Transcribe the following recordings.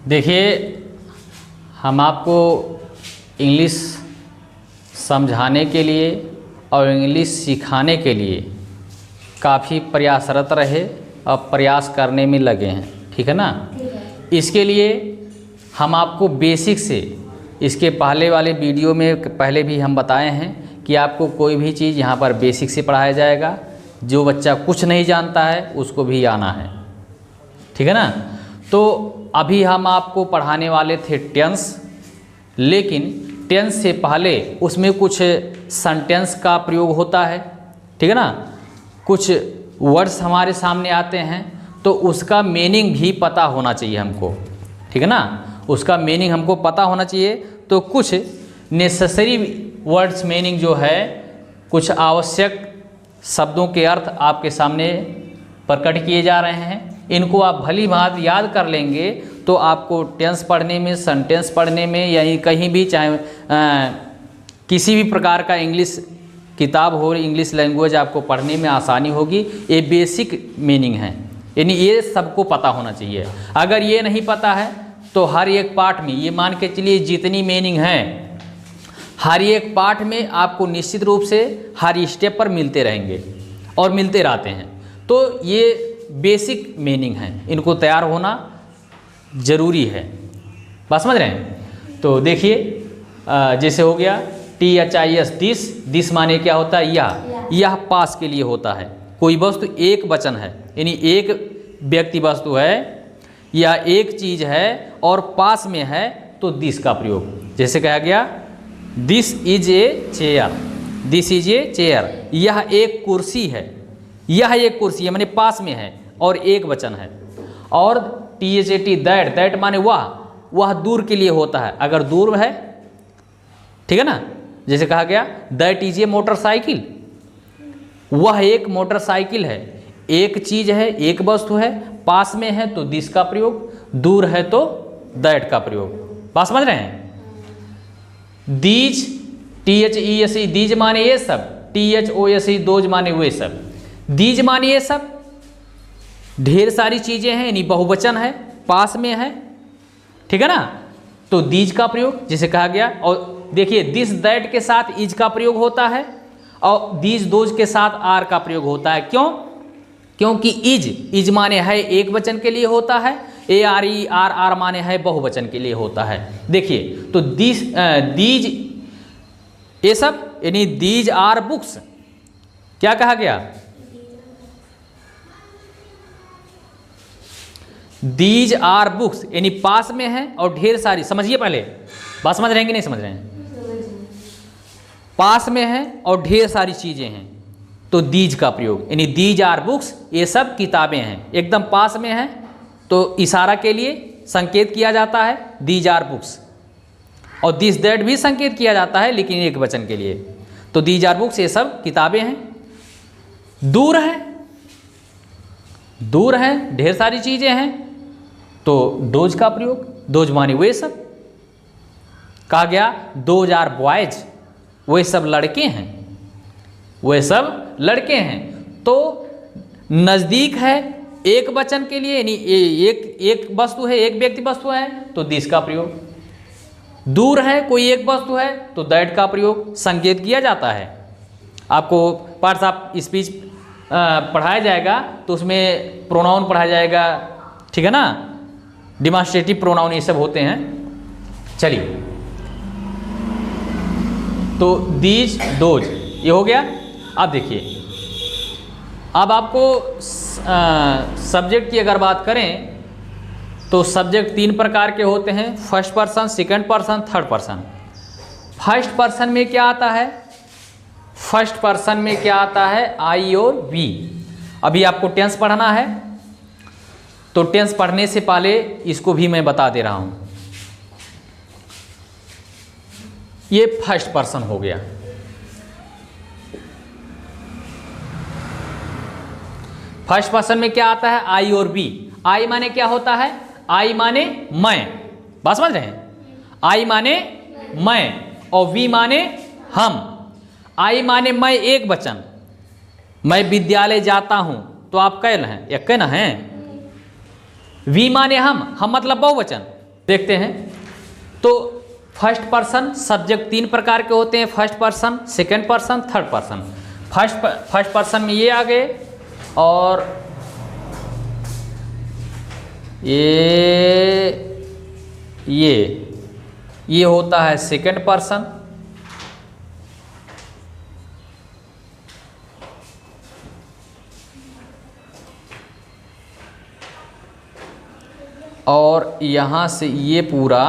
देखिए, हम आपको इंग्लिश समझाने के लिए और इंग्लिश सिखाने के लिए काफ़ी प्रयासरत रहे और प्रयास करने में लगे हैं, ठीक है ना। इसके लिए हम आपको बेसिक से, इसके पहले वाले वीडियो में पहले भी हम बताए हैं कि आपको कोई भी चीज़ यहाँ पर बेसिक से पढ़ाया जाएगा। जो बच्चा कुछ नहीं जानता है उसको भी आना है, ठीक है ना। तो अभी हम आपको पढ़ाने वाले थे टेंस, लेकिन टेंस से पहले उसमें कुछ सेंटेंस का प्रयोग होता है, ठीक है ना। कुछ वर्ड्स हमारे सामने आते हैं तो उसका मीनिंग भी पता होना चाहिए हमको, ठीक है ना। उसका मीनिंग हमको पता होना चाहिए। तो कुछ नेसेसरी वर्ड्स मीनिंग जो है, कुछ आवश्यक शब्दों के अर्थ आपके सामने प्रकट किए जा रहे हैं। इनको आप भली भांति याद कर लेंगे तो आपको टेंस पढ़ने में, सेंटेंस पढ़ने में, या कहीं भी चाहे किसी भी प्रकार का इंग्लिश किताब हो, इंग्लिश लैंग्वेज आपको पढ़ने में आसानी होगी। ये बेसिक मीनिंग है, यानी ये सबको पता होना चाहिए। अगर ये नहीं पता है तो हर एक पार्ट में, ये मान के चलिए जितनी मीनिंग है, हर एक पार्ट में आपको निश्चित रूप से हर स्टेप पर मिलते रहेंगे और मिलते रहते हैं। तो ये बेसिक मीनिंग है, इनको तैयार होना ज़रूरी है। बात समझ रहे हैं। तो देखिए, जैसे हो गया THIS, दिस माने क्या होता है, यह पास के लिए होता है। कोई वस्तु एक वचन है, यानी एक व्यक्ति वस्तु है या एक चीज़ है और पास में है तो दिस का प्रयोग। जैसे कहा गया this is a chair, this is a chair, यह एक कुर्सी है, यह एक कुर्सी है माने पास में है और एक वचन है। और THAT, दैट माने वह दूर के लिए होता है, अगर दूर है, ठीक है ना। जैसे कहा गया दैट इज ए मोटरसाइकिल, वह एक मोटरसाइकिल है। एक चीज़ है, एक वस्तु है, पास में है तो दिस का प्रयोग, दूर है तो दैट का प्रयोग। बात समझ रहे हैं। दीज, THESE, दीज माने ये सब, THOSE, दोज माने वे सब। दीज माने ये सब, ढेर सारी चीज़ें हैं, यानी बहुवचन है, पास में है, ठीक है ना। तो दीज का प्रयोग जैसे कहा गया। और देखिए दिस दैट के साथ इज का प्रयोग होता है और दीज दोज के साथ आर का प्रयोग होता है। क्यों? क्योंकि इज माने है एक वचन के लिए होता है, ARE माने है बहुवचन के लिए होता है। देखिए तो दीज ये सब, यानी दीज आर बुक्स, क्या कहा गया, दीज आर बुक्स, यानी पास में है और ढेर सारी, समझिए पहले, बात समझ रहे हैं कि नहीं समझ रहे हैं। पास में है और ढेर सारी चीजें हैं तो दीज का प्रयोग, यानी दीज आर बुक्स, ये सब किताबें हैं, एकदम पास में है तो इशारा के लिए संकेत किया जाता है दीज आर बुक्स। और दिस दैट भी संकेत किया जाता है लेकिन एक वचन के लिए। तो दीज आर बुक्स, ये सब किताबें हैं। दूर है, दूर है, ढेर सारी चीजें हैं तो डोज का प्रयोग, डोज माने वे सब। कहा गया दोज आर बॉयज, वे सब लड़के हैं, वे सब लड़के हैं। तो नज़दीक है एक वचन के लिए, यानी एक वस्तु है, एक व्यक्ति वस्तु है तो दिस का प्रयोग। दूर है कोई एक वस्तु है तो दैट का प्रयोग, संकेत किया जाता है। आपको पार्ट्स ऑफ स्पीच पढ़ाया जाएगा तो उसमें प्रोनाउन पढ़ाया जाएगा, ठीक है ना, डिमॉन्स्ट्रेटिव प्रोनाउन ये सब होते हैं। चलिए, तो दीज दोज ये हो गया। अब देखिए, अब आपको सब्जेक्ट की अगर बात करें तो सब्जेक्ट तीन प्रकार के होते हैं, first person, second person, third person. First person में क्या आता है, फर्स्ट पर्सन में क्या आता है, आई और वी। अभी आपको टेंस पढ़ना है तो टेंस पढ़ने से पहले इसको भी मैं बता दे रहा हूं। ये फर्स्ट पर्सन हो गया। फर्स्ट पर्सन में क्या आता है, आई और बी। आई माने क्या होता है, आई माने मैं, बात समझ रहे हैं। आई माने मैं और वी माने हम। आई माने मैं एक वचन, मैं विद्यालय जाता हूं तो आप कैल हैं, एक ना हैं। वी माने हम मतलब बहुवचन, देखते हैं। तो फर्स्ट पर्सन सब्जेक्ट 3 प्रकार के होते हैं, first person, second person, third person. First person में ये आ गए, और ये होता है सेकंड पर्सन, और यहाँ से ये पूरा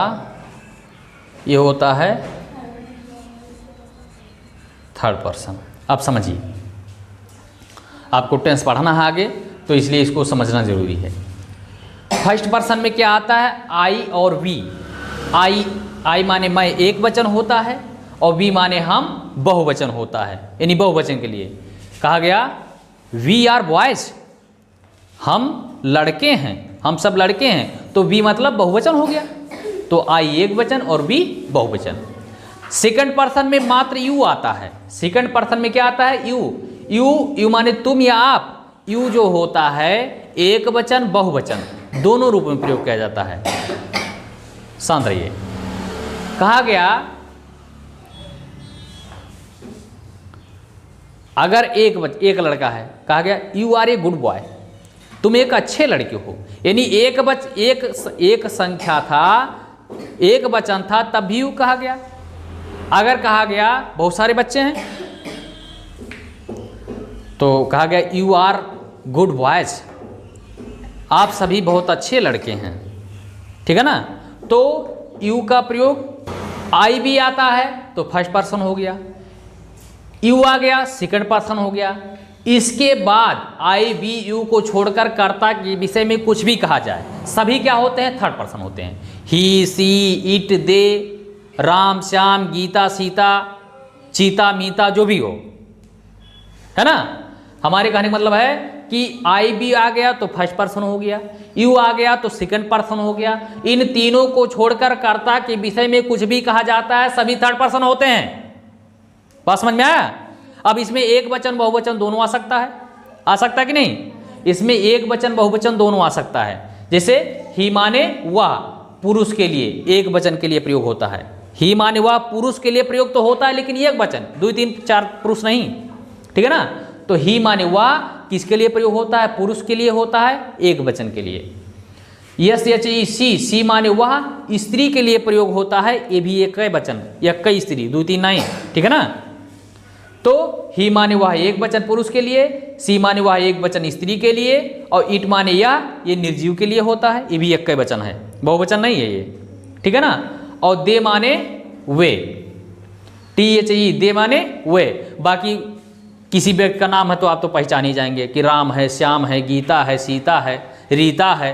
ये होता है थर्ड पर्सन। अब समझिए, आपको टेंस पढ़ना है आगे, तो इसलिए इसको समझना जरूरी है। फर्स्ट पर्सन में क्या आता है, आई और वी। आई माने मैं एक वचन होता है, और वी माने हम बहुवचन होता है। यानी बहुवचन के लिए कहा गया वी आर बॉयज, हम लड़के हैं, हम सब लड़के हैं, तो वी मतलब बहुवचन हो गया, तो आई एक वचन और वी बहुवचन। सेकंड पर्सन में मात्र यू आता है। सेकंड पर्सन में क्या आता है, यू माने तुम या आप। यू जो होता है एक वचन बहुवचन दोनों रूप में प्रयोग किया जाता है। शांत रहिए। कहा गया अगर एक लड़का है, कहा गया you are a good boy, तुम एक अच्छे लड़के हो। यानी एक संख्या था, एक वचन था, तब भी यू कहा गया। अगर कहा गया बहुत सारे बच्चे हैं तो कहा गया यू आर गुड बॉयज, आप सभी बहुत अच्छे लड़के हैं। ठीक है ना। तो यू का प्रयोग, आई भी आता है तो फर्स्ट पर्सन हो गया, यू आ गया सेकंड पर्सन हो गया। इसके बाद आई बी यू को छोड़कर कर्ता के विषय में कुछ भी कहा जाए, सभी क्या होते हैं, थर्ड पर्सन होते हैं। ही, सी, इट, दे, राम, श्याम, गीता, सीता, चीता, मीता, जो भी हो, है ना। हमारे कहने का मतलब है कि आई बी आ गया तो फर्स्ट पर्सन हो गया, यू आ गया तो सेकंड पर्सन हो गया। इन तीनों को छोड़कर कर्ता के विषय में कुछ भी कहा जाता है, सभी थर्ड पर्सन होते हैं। बात समझ में आया। अब इसमें एक वचन बहुवचन दोनों आ सकता है कि नहीं। इसमें एक वचन बहुवचन दोनों आ सकता है। जैसे ही माने वह पुरुष के लिए एक वचन के लिए प्रयोग होता है, ही माने वह पुरुष के लिए प्रयोग तो होता है, लेकिन एक वचन, 2 3 4 पुरुष नहीं। ठीक है ना। तो ही माने वह किसके लिए प्रयोग होता है, पुरुष के लिए होता है, एक वचन के लिए। यस एच ई सी माने वह स्त्री के लिए प्रयोग होता है, ये भी एक वचन, एक स्त्री, 2 3 नहीं। ठीक है ना। तो ही माने वह एक वचन पुरुष के लिए, सी माने वह एक वचन स्त्री के लिए, और इट माने ये निर्जीव के लिए होता है, ये भी एक वचन है, बहुवचन नहीं है ये। ठीक है ना। और दे माने वे, THE, दे माने वे। बाकी किसी व्यक्ति का नाम है तो आप तो पहचान ही जाएंगे कि राम है, श्याम है, गीता है, सीता है, रीता है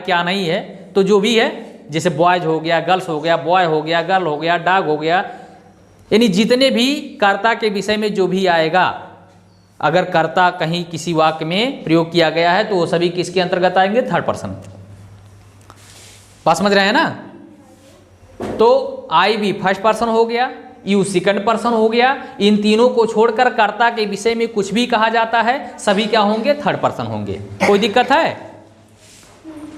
क्या नहीं है। तो जो भी है, जैसे बॉयज हो गया, गर्ल्स हो गया, बॉय हो गया, गर्ल हो गया, डॉग हो गया, यानी जितने भी कर्ता के विषय में जो भी आएगा, अगर कर्ता कहीं किसी वाक्य में प्रयोग किया गया है तो वो सभी किसके अंतर्गत आएंगे, थर्ड पर्सन। बात समझ रहे हैं ना। तो आई भी फर्स्ट पर्सन हो गया, यू सेकंड पर्सन हो गया। इन तीनों को छोड़कर कर्ता के विषय में कुछ भी कहा जाता है, सभी क्या होंगे, थर्ड पर्सन होंगे। कोई दिक्कत है,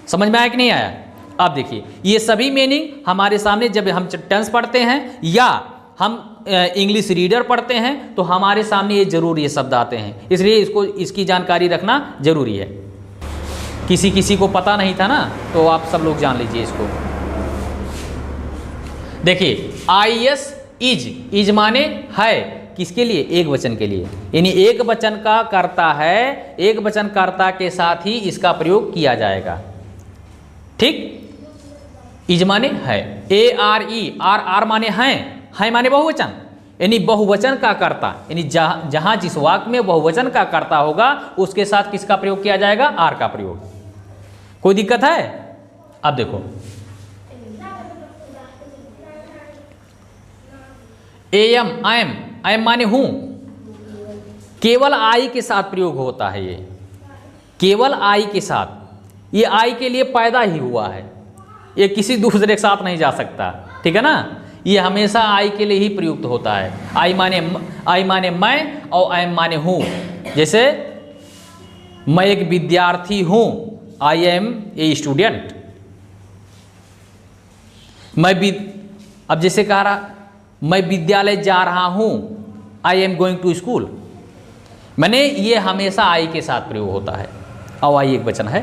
समझ में आया कि नहीं आया। अब देखिए, ये सभी मीनिंग हमारे सामने जब हम टेंस पढ़ते हैं या हम इंग्लिश रीडर पढ़ते हैं तो हमारे सामने ये जरूर ये शब्द आते हैं, इसलिए इसकी जानकारी रखना जरूरी है। किसी को पता नहीं था ना, तो आप सब लोग जान लीजिए इसको। देखिए, IS इज माने है, किसके लिए, एक वचन के लिए, यानी एक वचन का कर्ता है, एक वचन कर्ता के साथ ही इसका प्रयोग किया जाएगा। ठीक। इज माने है, ARE, आर माने है माने बहुवचन, यानी बहुवचन का कर्ता, यानी जहां जिस वाक्य में बहुवचन का कर्ता होगा उसके साथ किसका प्रयोग किया जाएगा, आर का प्रयोग। कोई दिक्कत है। अब देखो, आई एम माने हूं, केवल आई के साथ प्रयोग होता है। ये केवल आई के साथ, ये आई के लिए पैदा ही हुआ है, ये किसी दूसरे के साथ नहीं जा सकता। ठीक है ना। ये हमेशा आई के लिए ही प्रयुक्त होता है। आई माने मैं, और एम माने हूँ। जैसे मैं एक विद्यार्थी हूँ, आई एम ए स्टूडेंट। अब जैसे कह रहा मैं विद्यालय जा रहा हूँ, I am going to school, मैंने ये हमेशा आई के साथ प्रयोग होता है और आई एक वचन है।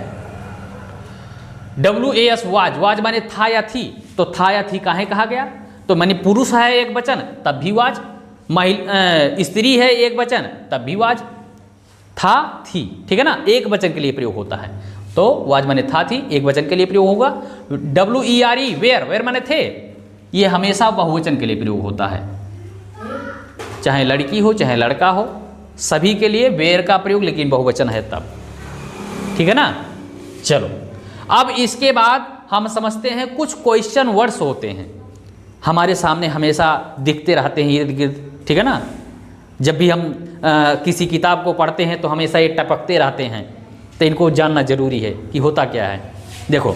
WAS वाज, वाज माने था या थी, तो था या थी काहे कहा गया, तो मैंने पुरुष है एक वचन तब भी वाज, स्त्री है एक वचन तब भी वाज, था थी, ठीक है ना, एक वचन के लिए प्रयोग होता है, तो वाज माने था थी एक वचन के लिए प्रयोग होगा। WERE वेयर, वेयर माने थे, ये हमेशा बहुवचन के लिए प्रयोग होता है, चाहे लड़की हो चाहे लड़का हो, सभी के लिए वेयर का प्रयोग, लेकिन बहुवचन है तब, ठीक है ना। चलो अब इसके बाद हम समझते हैं कुछ क्वेश्चन वर्ड्स होते हैं हमारे सामने, हमेशा दिखते रहते हैं इर्द गिर्द, ठीक है ना। जब भी हम किसी किताब को पढ़ते हैं तो हमेशा ये टपकते रहते हैं, तो इनको जानना जरूरी है कि होता क्या है। देखो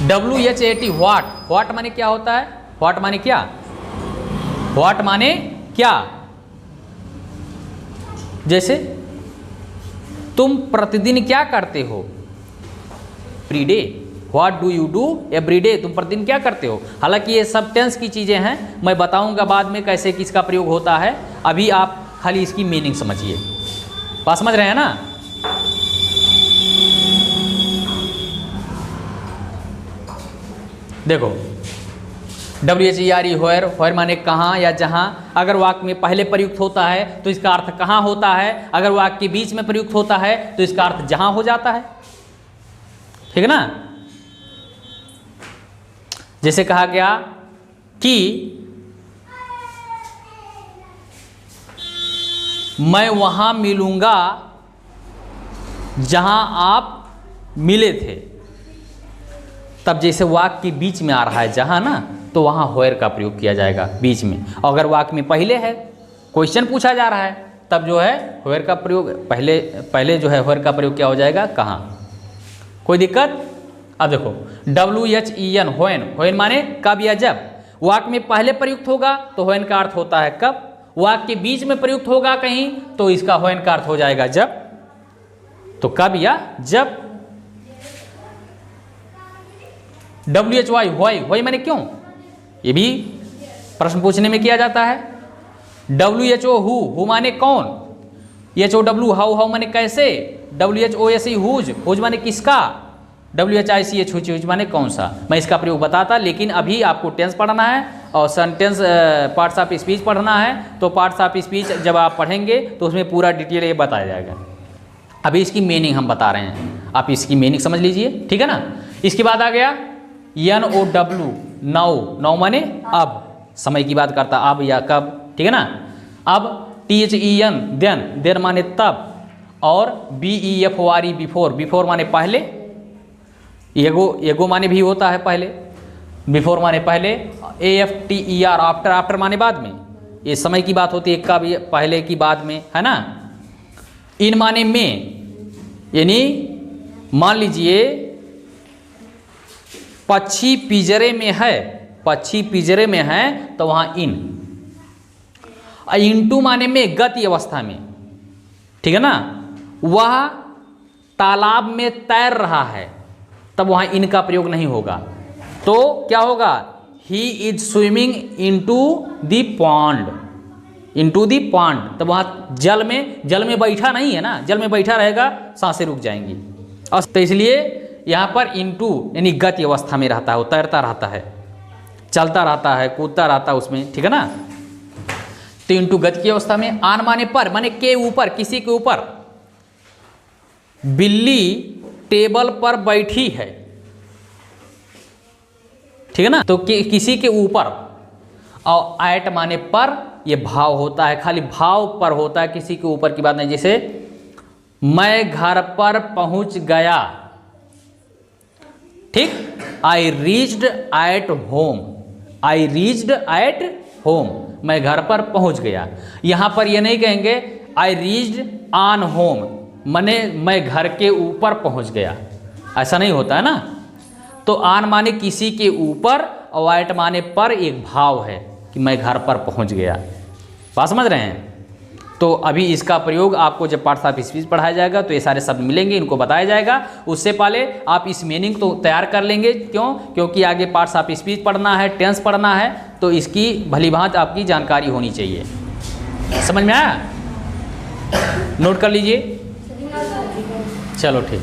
WHAT व्हाट, व्हाट माने क्या होता है, व्हाट माने क्या, व्हाट माने क्या, जैसे तुम प्रतिदिन क्या करते हो, everyday, what do you do everyday, तुम प्रतिदिन क्या करते हो। हालांकि ये सब टेंस की चीज़ें हैं, मैं बताऊंगा बाद में कैसे किसका प्रयोग होता है, अभी आप खाली इसकी मीनिंग समझिए। बात समझ रहे हैं ना। देखो WHERE व्हेयर, व्हेयर माने कहाँ या जहाँ, अगर वाक्य में पहले प्रयुक्त होता है तो इसका अर्थ कहाँ होता है, अगर वाक्य के बीच में प्रयुक्त होता है तो इसका अर्थ जहाँ हो जाता है, ठीक है ना। जैसे कहा गया कि मैं वहां मिलूंगा जहां आप मिले थे, तब जैसे वाक्य के बीच में आ रहा है जहां ना, तो वहां व्हेयर का प्रयोग किया जाएगा बीच में। अगर वाक्य में पहले है, क्वेश्चन पूछा जा रहा है, तब जो है व्हेयर का प्रयोग पहले जो है व्हेयर का प्रयोग क्या हो जाएगा, कहां, कोई दिक्कत। अब देखो WHEN व्हेन, व्हेन माने कब या जब, वाक्य में पहले प्रयुक्त होगा तो व्हेन का अर्थ होता है कब, वाक्य के बीच में प्रयुक्त होगा कहीं तो इसका व्हेन का अर्थ हो जाएगा जब, तो कब या जब। WHY व्हाई, व्हाई माने क्यों, ये भी प्रश्न पूछने में किया जाता है। WHO हु माने कौन, HOW हाउ, हाउ माने कैसे, WHOSE हुज, हुज माने किसका, WHICH हुज माने कौन सा। मैं इसका प्रयोग बताता, लेकिन अभी आपको टेंस पढ़ना है और सेंटेंस पार्ट्स ऑफ स्पीच पढ़ना है, तो पार्ट्स ऑफ स्पीच जब आप पढ़ेंगे तो उसमें पूरा डिटेल ये बताया जाएगा। अभी इसकी मीनिंग हम बता रहे हैं, आप इसकी मीनिंग समझ लीजिए, ठीक है ना। इसके बाद आ गया NOW नाउ, नाउ माने अब, समय की बात करता, अब या कब, ठीक है ना। अब THEN देन, देन माने तब, और BEFORE बिफोर, बिफोर माने पहले, एगो माने भी होता है पहले, बिफोर माने पहले, AFTER आफ्टर, आफ्टर माने बाद में, ये समय की बात होती है, कब पहले की बाद में, है ना। इन माने में, यानी मान लीजिए पक्षी पिंजरे में है, पक्षी पिंजरे में है तो वहां इन। इनटू माने में गति अवस्था में, ठीक है ना, वह तालाब में तैर रहा है, तब वहां इन का प्रयोग नहीं होगा, तो क्या होगा, he is swimming into the pond, into the pond, तब वहां जल में बैठा नहीं है ना, जल में बैठा रहेगा सांसें रुक जाएंगी, और तो इसलिए यहाँ पर इनटू यानी गति अवस्था में रहता है, वो तैरता रहता है, चलता रहता है, कूदता रहता है उसमें, ठीक है ना। तो इनटू गति की अवस्था में। आन माने पर, माने के ऊपर, किसी के ऊपर, बिल्ली टेबल पर बैठी है, ठीक है ना, तो किसी के ऊपर। और एट माने पर, ये भाव होता है, खाली भाव पर होता है, किसी के ऊपर की बात नहीं। जैसे मैं घर पर पहुंच गया, ठीक, I reached at home, I reached at home, मैं घर पर पहुंच गया। यहां पर ये नहीं कहेंगे आई रीच्ड ऑन होम, माने मैं घर के ऊपर पहुंच गया, ऐसा नहीं होता है ना। तो आन माने किसी के ऊपर और एट माने पर, एक भाव है कि मैं घर पर पहुंच गया। बात समझ रहे हैं। तो अभी इसका प्रयोग आपको जब पार्ट्स ऑफ स्पीच पढ़ाया जाएगा तो ये सारे शब्द मिलेंगे, इनको बताया जाएगा। उससे पहले आप इस मीनिंग तो तैयार कर लेंगे। क्यों? क्योंकि आगे पार्ट्स ऑफ स्पीच पढ़ना है, टेंस पढ़ना है, तो इसकी भलीभांति आपकी जानकारी होनी चाहिए। समझ में आया? नोट कर लीजिए। चलो ठीक।